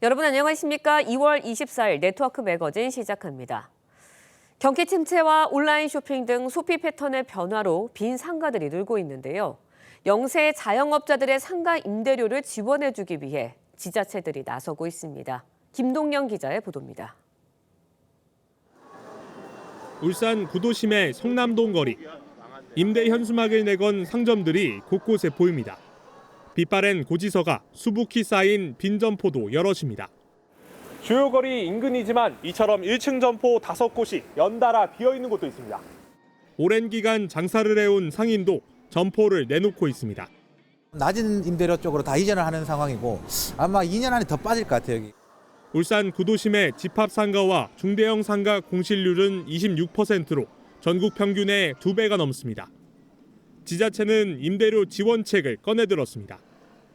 여러분 안녕하십니까? 2월 24일 네트워크 매거진 시작합니다. 경기 침체와 온라인 쇼핑 등 소비 패턴의 변화로 빈 상가들이 늘고 있는데요. 영세 자영업자들의 상가 임대료를 지원해주기 위해 지자체들이 나서고 있습니다. 김동영 기자의 보도입니다. 울산 구도심의 성남동 거리. 임대 현수막을 내건 상점들이 곳곳에 보입니다. 빛바랜 고지서가 수북히 쌓인 빈 점포도 여럿입니다. 주요 거리 인근이지만 이처럼 1층 점포 5곳이 연달아 비어있는 곳도 있습니다. 오랜 기간 장사를 해온 상인도 점포를 내놓고 있습니다. 낮은 임대료 쪽으로 다 이전을 하는 상황이고 아마 2년 안에 더 빠질 것 같아요. 여기. 울산 구도심의 집합상가와 중대형 상가 공실률은 26%로 전국 평균의 2배가 넘습니다. 지자체는 임대료 지원책을 꺼내들었습니다.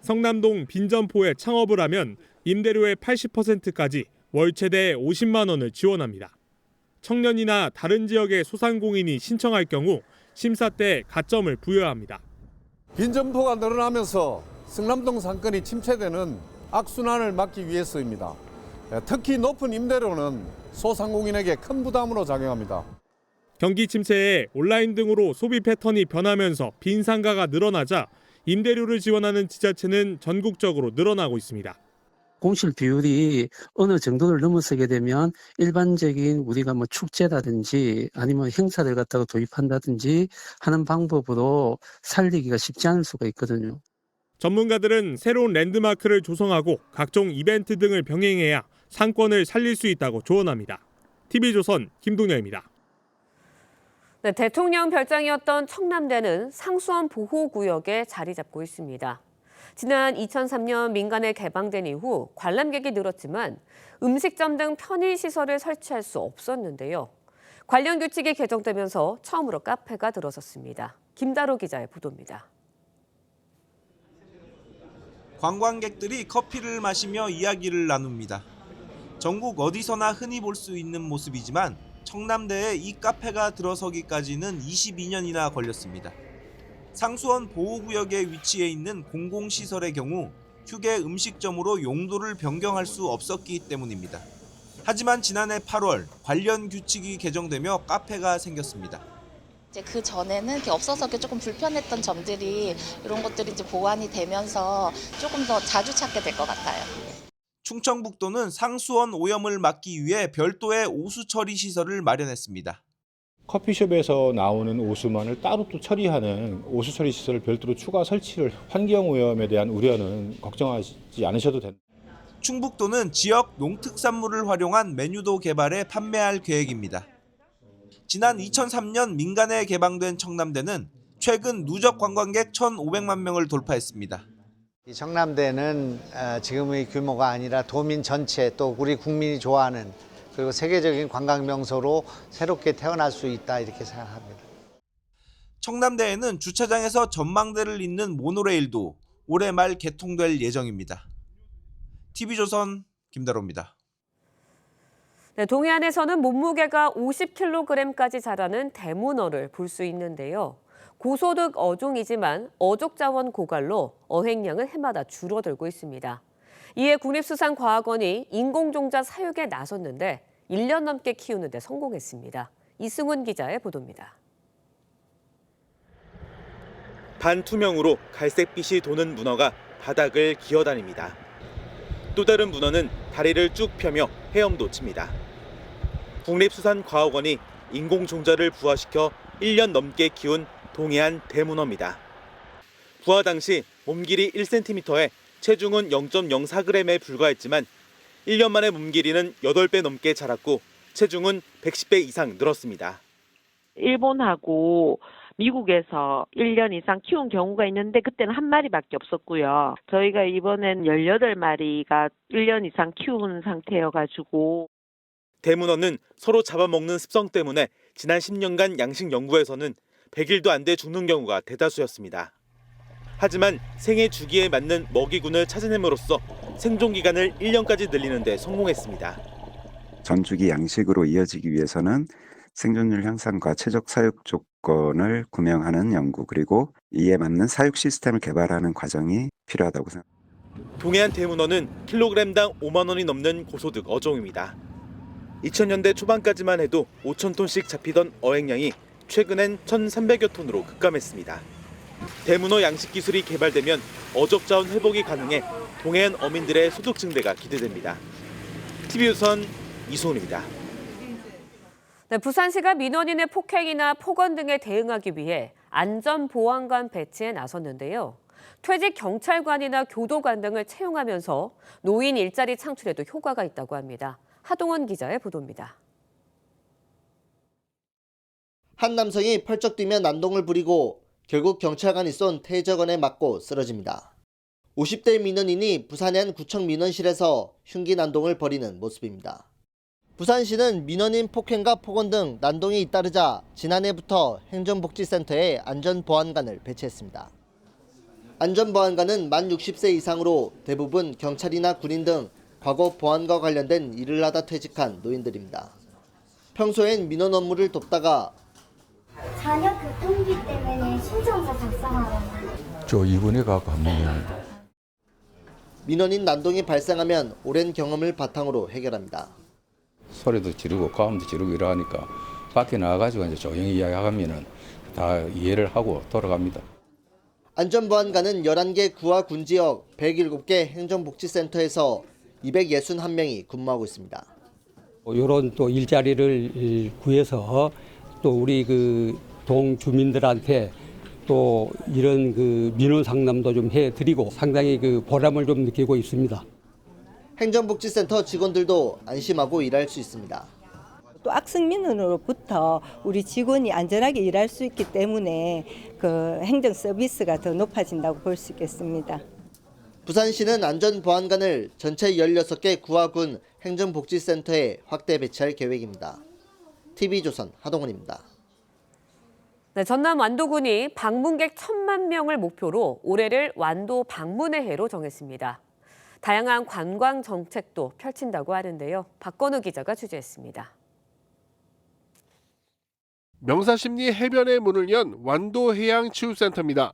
성남동 빈점포에 창업을 하면 임대료의 80%까지 월 최대 50만 원을 지원합니다. 청년이나 다른 지역의 소상공인이 신청할 경우 심사 때 가점을 부여합니다. 빈점포가 늘어나면서 성남동 상권이 침체되는 악순환을 막기 위해서입니다. 특히 높은 임대료는 소상공인에게 큰 부담으로 작용합니다. 경기 침체에 온라인 등으로 소비 패턴이 변하면서 빈 상가가 늘어나자 임대료를 지원하는 지자체는 전국적으로 늘어나고 있습니다. 공실 비율이 어느 정도를 넘어서게 되면 일반적인 우리가 뭐 축제라든지 아니면 행사를 갖다가 도입한다든지 하는 방법으로 살리기가 쉽지 않을 수가 있거든요. 전문가들은 새로운 랜드마크를 조성하고 각종 이벤트 등을 병행해야 상권을 살릴 수 있다고 조언합니다. TV조선 김동영입니다. 네, 대통령 별장이었던 청남대는 상수원 보호구역에 자리 잡고 있습니다. 지난 2003년 민간에 개방된 이후 관람객이 늘었지만 음식점 등 편의시설을 설치할 수 없었는데요. 관련 규칙이 개정되면서 처음으로 카페가 들어섰습니다. 김다로 기자의 보도입니다. 관광객들이 커피를 마시며 이야기를 나눕니다. 전국 어디서나 흔히 볼 수 있는 모습이지만 청남대에 이 카페가 들어서기까지는 22년이나 걸렸습니다. 상수원 보호구역에 위치해 있는 공공시설의 경우 휴게 음식점으로 용도를 변경할 수 없었기 때문입니다. 하지만 지난해 8월 관련 규칙이 개정되며 카페가 생겼습니다. 이제 그 전에는 없어서 조금 불편했던 점들이 이런 것들이 이제 보완이 되면서 조금 더 자주 찾게 될 것 같아요. 충청북도는 상수원 오염을 막기 위해 별도의 오수 처리 시설을 마련했습니다. 커피숍에서 나오는 오수만을 따로 또 처리하는 오수 처리 시설을 별도로 추가 설치를 환경 오염에 대한 우려는 걱정하지 않으셔도 됩니다. 충북도는 지역 농특산물을 활용한 메뉴도 개발해 판매할 계획입니다. 지난 2003년 민간에 개방된 청남대는 최근 누적 관광객 1,500만 명을 돌파했습니다. 이 청남대는 지금의 규모가 아니라 도민 전체 또 우리 국민이 좋아하는 그리고 세계적인 관광 명소로 새롭게 태어날 수 있다 이렇게 생각합니다. 청남대에는 주차장에서 전망대를 잇는 모노레일도 올해 말 개통될 예정입니다. TV조선 김다로입니다. 네, 동해안에서는 몸무게가 50kg까지 자라는 대문어를 볼 수 있는데요. 고소득 어종이지만 어족 자원 고갈로 어획량은 해마다 줄어들고 있습니다. 이에 국립수산과학원이 인공종자 사육에 나섰는데 1년 넘게 키우는 데 성공했습니다. 이승훈 기자의 보도입니다. 반투명으로 갈색빛이 도는 문어가 바닥을 기어다닙니다. 또 다른 문어는 다리를 쭉 펴며 헤엄도 칩니다. 국립수산과학원이 인공종자를 부화시켜 1년 넘게 키운 동해안 대문어입니다. 부화 당시 몸 길이 1cm에 체중은 0.04g에 불과했지만 1년 만에 몸 길이는 8배 넘게 자랐고 체중은 110배 이상 늘었습니다. 일본하고 미국에서 1년 이상 키운 경우가 있는데 그때는 한 마리밖에 없었고요. 저희가 이번엔 18마리가 1년 이상 키운 상태여가지고. 대문어는 서로 잡아먹는 습성 때문에 지난 10년간 양식 연구에서는 100일도 안 돼 죽는 경우가 대다수였습니다. 하지만 생애 주기에 맞는 먹이군을 찾아냄으로써 생존 기간을 1년까지 늘리는 데 성공했습니다. 전주기 양식으로 이어지기 위해서는 생존율 향상과 최적 사육 조건을 구명하는 연구 그리고 이에 맞는 사육 시스템을 개발하는 과정이 필요하다고 생각합니다. 동해안 대문어는 킬로그램당 5만 원이 넘는 고소득 어종입니다. 2000년대 초반까지만 해도 5,000톤씩 잡히던 어획량이 최근엔 1,300여 톤으로 급감했습니다. 대문어 양식 기술이 개발되면 어족 자원 회복이 가능해 동해안 어민들의 소득 증대가 기대됩니다. TV조선 이소은입니다. 네, 부산시가 민원인의 폭행이나 폭언 등에 대응하기 위해 안전보안관 배치에 나섰는데요. 퇴직 경찰관이나 교도관 등을 채용하면서 노인 일자리 창출에도 효과가 있다고 합니다. 하동원 기자의 보도입니다. 한 남성이 펄쩍 뛰며 난동을 부리고 결국 경찰관이 쏜 테이저건에 맞고 쓰러집니다. 50대 민원인이 부산의 한 구청 민원실에서 흉기 난동을 벌이는 모습입니다. 부산시는 민원인 폭행과 폭언 등 난동이 잇따르자 지난해부터 행정복지센터에 안전보안관을 배치했습니다. 안전보안관은 만 60세 이상으로 대부분 경찰이나 군인 등 과거 보안과 관련된 일을 하다 퇴직한 노인들입니다. 평소엔 민원 업무를 돕다가 자녀 교통비 때문에 신청서 작성하거나 저 이번에 가고 한 번입니다. 민원인 난동이 발생하면 오랜 경험을 바탕으로 해결합니다. 소리도 지르고 고함도 지르고 이러니까 밖에 나가가지고 이제 조용히 이야기하면은 다 이해를 하고 돌아갑니다. 안전보안관은 11개 구와 군지역 107개 행정복지센터에서 261명이 근무하고 있습니다. 이런 또 일자리를 구해서 또 우리 그 동 주민들한테 또 이런 그 민원 상담도 좀 해드리고 상당히 그 보람을 좀 느끼고 있습니다. 행정복지센터 직원들도 안심하고 일할 수 있습니다. 또 악성민원으로부터 우리 직원이 안전하게 일할 수 있기 때문에 그 행정 서비스가 더 높아진다고 볼 수 있겠습니다. 부산시는 안전보안관을 전체 16개 구와 군 행정복지센터에 확대 배치할 계획입니다. TV조선 하동훈입니다. 네, 전남 완도군이 방문객 1,000만 명을 목표로 올해를 완도 방문의 해로 정했습니다. 다양한 관광 정책도 펼친다고 하는데요. 박건우 기자가 취재했습니다. 명사심리 해변의 문을 연 완도 해양치유센터입니다.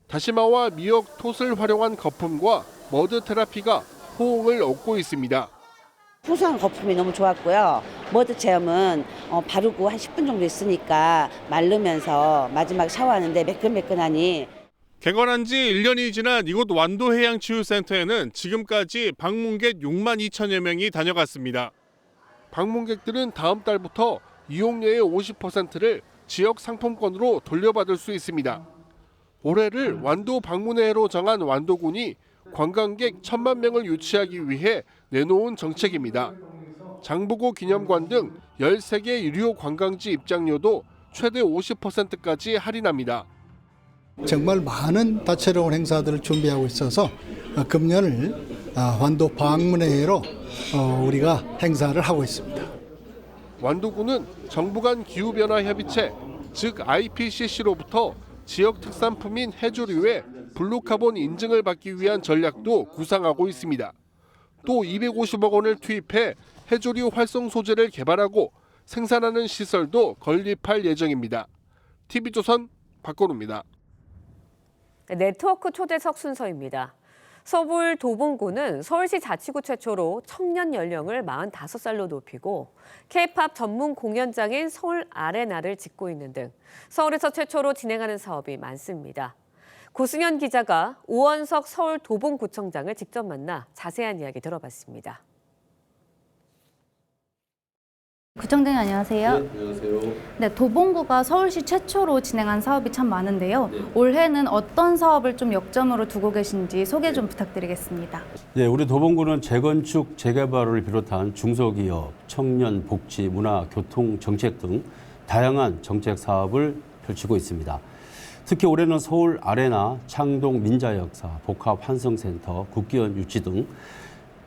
다시마와 미역 톳을 활용한 거품과 머드 테라피가 호응을 얻고 있습니다. 풍성한 거품이 너무 좋았고요. 머드 체험은 바르고 한 10분 정도 있으니까 마르면서 마지막 샤워하는데 매끈매끈하니. 개관한 지 1년이 지난 이곳 완도해양치유센터에는 지금까지 방문객 6만 2천여 명이 다녀갔습니다. 방문객들은 다음 달부터 이용료의 50%를 지역 상품권으로 돌려받을 수 있습니다. 올해를 완도 방문의 해로 정한 완도군이 관광객 1,000만 명을 유치하기 위해 내놓은 정책입니다. 장보고 기념관 등 13개 유료 관광지 입장료도 최대 50%까지 할인합니다. 정말 많은 다채로운 행사들을 준비하고 있어서 금년을 완도 방문의 해로 우리가 행사를 하고 있습니다. 완도군은 정부 간 기후변화 협의체, 즉 IPCC로부터 지역 특산품인 해조류의 블루카본 인증을 받기 위한 전략도 구상하고 있습니다. 또 250억 원을 투입해 해조류 활성 소재를 개발하고 생산하는 시설도 건립할 예정입니다. TV조선 박건우입니다. 네트워크 초대석 순서입니다. 서울 도봉구는 서울시 자치구 최초로 청년 연령을 45살로 높이고 K-팝 전문 공연장인 서울 아레나를 짓고 있는 등 서울에서 최초로 진행하는 사업이 많습니다. 고승현 기자가 오원석 서울 도봉구청장을 직접 만나 자세한 이야기 들어봤습니다. 구청장님 안녕하세요. 네, 안녕하세요. 네, 도봉구가 서울시 최초로 진행한 사업이 참 많은데요. 네. 올해는 어떤 사업을 좀 역점으로 두고 계신지 소개 좀 부탁드리겠습니다. 네, 우리 도봉구는 재건축, 재개발을 비롯한 중소기업, 청년, 복지, 문화, 교통, 정책 등 다양한 정책 사업을 펼치고 있습니다. 특히 올해는 서울 아레나, 창동 민자역사, 복합 환성센터, 국기원 유치 등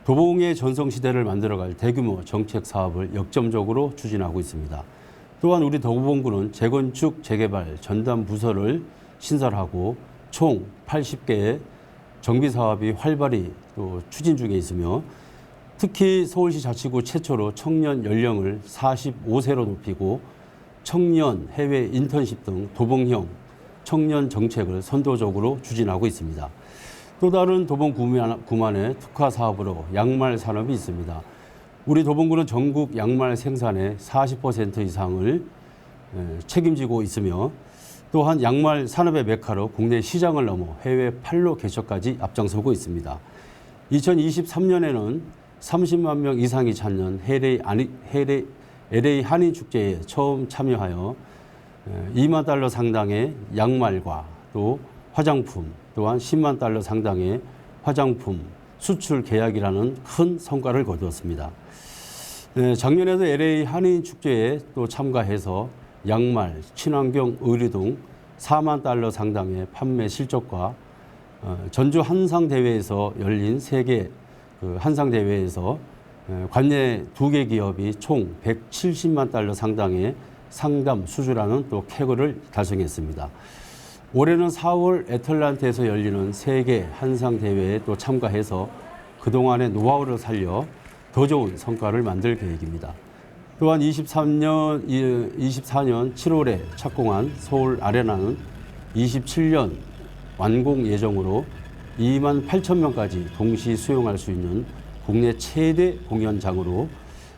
도봉의 전성시대를 만들어갈 대규모 정책 사업을 역점적으로 추진하고 있습니다. 또한 우리 도봉구는 재건축, 재개발 전담 부서를 신설하고 총 80개의 정비 사업이 활발히 추진 중에 있으며 특히 서울시 자치구 최초로 청년 연령을 45세로 높이고 청년 해외 인턴십 등 도봉형 청년 정책을 선도적으로 추진하고 있습니다. 또 다른 도봉구만의 특화 사업으로 양말 산업이 있습니다. 우리 도봉구는 전국 양말 생산의 40% 이상을 책임지고 있으며 또한 양말 산업의 메카로 국내 시장을 넘어 해외 판로 개척까지 앞장서고 있습니다. 2023년에는 30만 명 이상이 찾는 LA 한인 축제에 처음 참여하여 $2만 달러 상당의 양말과 또 화장품, 또한 $10만 달러 상당의 화장품 수출 계약이라는 큰 성과를 거두었습니다. 작년에도 LA 한인 축제에 또 참가해서 양말, 친환경 의류 등 $4만 달러 상당의 판매 실적과 전주 한상대회에서 열린 세계 한상대회에서 관내 2개 기업이 총 $170만 달러 상당의 상담 수주라는 또 쾌거를 달성했습니다. 올해는 4월 애틀란타에서 열리는 세계 한상대회에 또 참가해서 그동안의 노하우를 살려 더 좋은 성과를 만들 계획입니다. 또한 24년 7월에 착공한 서울 아레나는 27년 완공 예정으로 2만 8천 명까지 동시 수용할 수 있는 국내 최대 공연장으로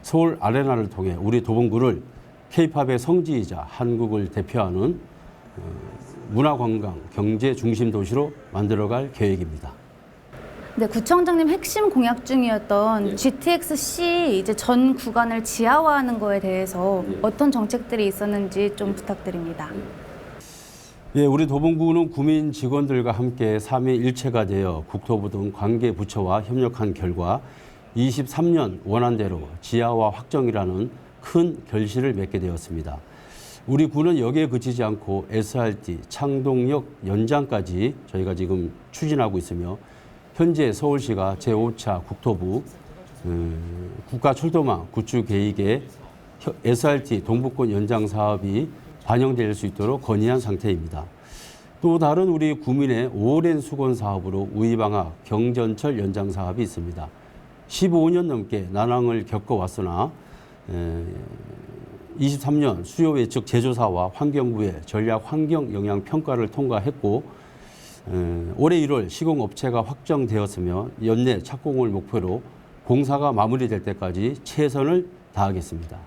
서울 아레나를 통해 우리 도봉구를 K-팝의 성지이자 한국을 대표하는 문화관광 경제 중심 도시로 만들어갈 계획입니다. 네, 구청장님 핵심 공약 중이었던 GTX-C 이제 전 구간을 지하화하는 거에 대해서 어떤 정책들이 있었는지 좀 부탁드립니다. 예, 우리 도봉구는 구민 직원들과 함께 3회 일체가 되어 국토부 등 관계 부처와 협력한 결과 23년 원안대로 지하화 확정이라는 큰 결실을 맺게 되었습니다. 우리 구는 여기에 그치지 않고 SRT 창동역 연장까지 저희가 지금 추진하고 있으며 현재 서울시가 제5차 국토부 국가철도망 구축 계획에 SRT 동부권 연장 사업이 반영될 수 있도록 건의한 상태입니다. 또 다른 우리 구민의 오랜 수건 사업으로 우이방학 경전철 연장 사업이 있습니다. 15년 넘게 난항을 겪어왔으나 23년 수요 예측 제조사와 환경부의 전략 환경 영향 평가를 통과했고 올해 1월 시공업체가 확정되었으며 연내 착공을 목표로 공사가 마무리될 때까지 최선을 다하겠습니다.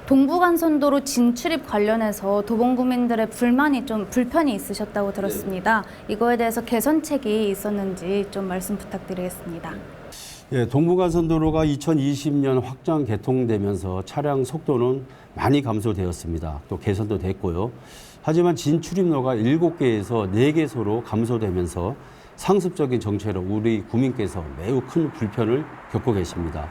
동부간선도로 진출입 관련해서 도봉구민들의 불편이 있으셨다고 들었습니다. 이거에 대해서 개선책이 있었는지 좀 말씀 부탁드리겠습니다. 예, 동부간선도로가 2020년 확장 개통되면서 차량 속도는 많이 감소되었습니다. 또 개선도 됐고요. 하지만 진출입로가 7개에서 4개소로 감소되면서 상습적인 정체로 우리 구민께서 매우 큰 불편을 겪고 계십니다.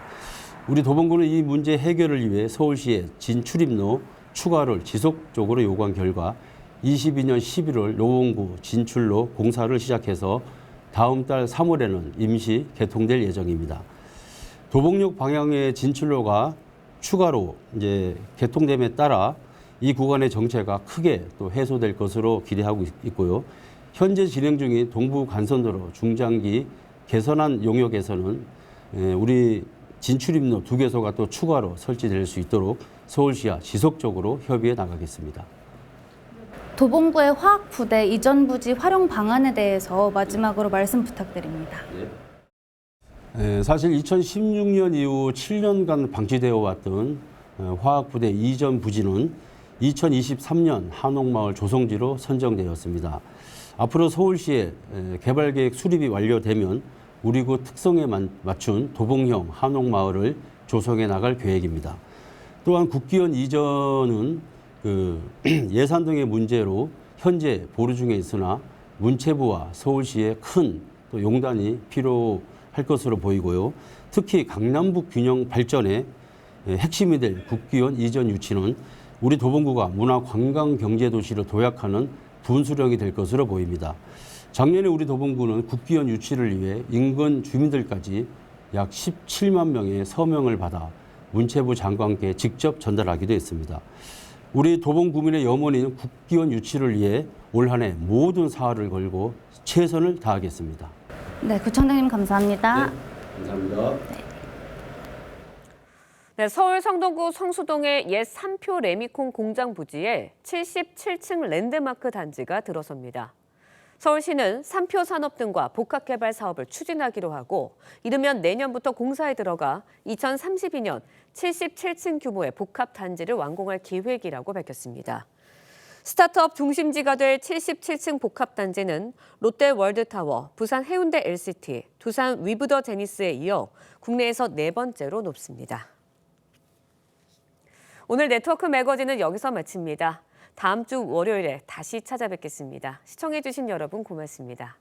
우리 도봉구는 이 문제 해결을 위해 서울시에 진출입로 추가를 지속적으로 요구한 결과 22년 11월 노원구 진출로 공사를 시작해서 다음 달 3월에는 임시 개통될 예정입니다. 도봉역 방향의 진출로가 추가로 이제 개통됨에 따라 이 구간의 정체가 크게 또 해소될 것으로 기대하고 있고요. 현재 진행 중인 동부 간선도로 중장기 개선안 용역에서는 우리 진출입로 2개소가 또 추가로 설치될 수 있도록 서울시와 지속적으로 협의해 나가겠습니다. 도봉구의 화학부대 이전 부지 활용 방안에 대해서 마지막으로 말씀 부탁드립니다. 사실 2016년 이후 7년간 방치되어 왔던 화학부대 이전 부지는 2023년 한옥마을 조성지로 선정되었습니다. 앞으로 서울시의 개발계획 수립이 완료되면 우리 구 특성에 맞춘 도봉형 한옥마을을 조성해 나갈 계획입니다. 또한 국기원 이전은 예산 등의 문제로 현재 보류 중에 있으나 문체부와 서울시의 큰 또 용단이 필요할 것으로 보이고요. 특히 강남북 균형 발전의 핵심이 될 국기원 이전 유치는 우리 도봉구가 문화관광경제도시로 도약하는 분수령이 될 것으로 보입니다. 작년에 우리 도봉구는 국기원 유치를 위해 인근 주민들까지 약 17만 명의 서명을 받아 문체부 장관께 직접 전달하기도 했습니다. 우리 도봉구민의 염원인 국기원 유치를 위해 올 한 해 모든 사활을 걸고 최선을 다하겠습니다. 네, 구청장님 감사합니다. 네, 감사합니다. 네, 서울 성동구 성수동의 옛 3표 레미콘 공장 부지에 77층 랜드마크 단지가 들어섭니다. 서울시는 삼표 산업 등과 복합개발 사업을 추진하기로 하고 이르면 내년부터 공사에 들어가 2032년 77층 규모의 복합단지를 완공할 계획이라고 밝혔습니다. 스타트업 중심지가 될 77층 복합단지는 롯데 월드타워, 부산 해운대 LCT, 두산 위브더 제니스에 이어 국내에서 4번째로 높습니다. 오늘 네트워크 매거진은 여기서 마칩니다. 다음 주 월요일에 다시 찾아뵙겠습니다. 시청해주신 여러분 고맙습니다.